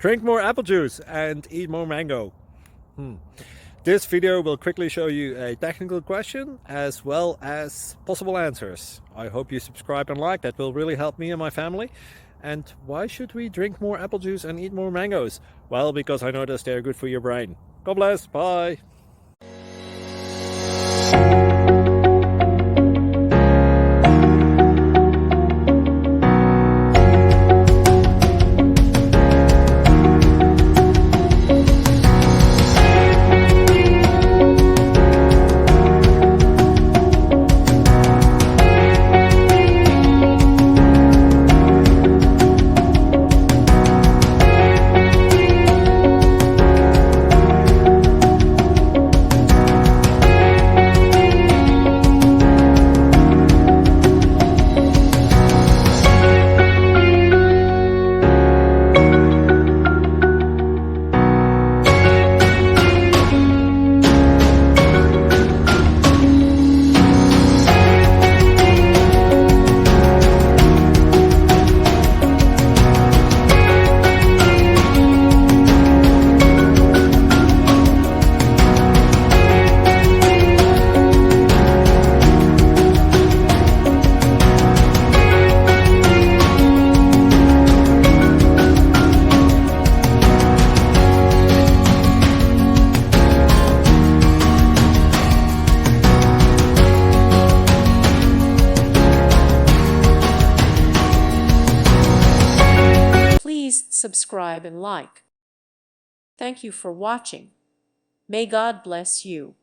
Drink more apple juice and eat more mango. This video will quickly show you a technical question as well as possible answers. I hope you subscribe and like, that will really help me and my family. And why should we drink more apple juice and eat more mangoes? Well, because I noticed they're good for your brain. God bless, bye! Please subscribe and like. Thank you for watching. May God bless you.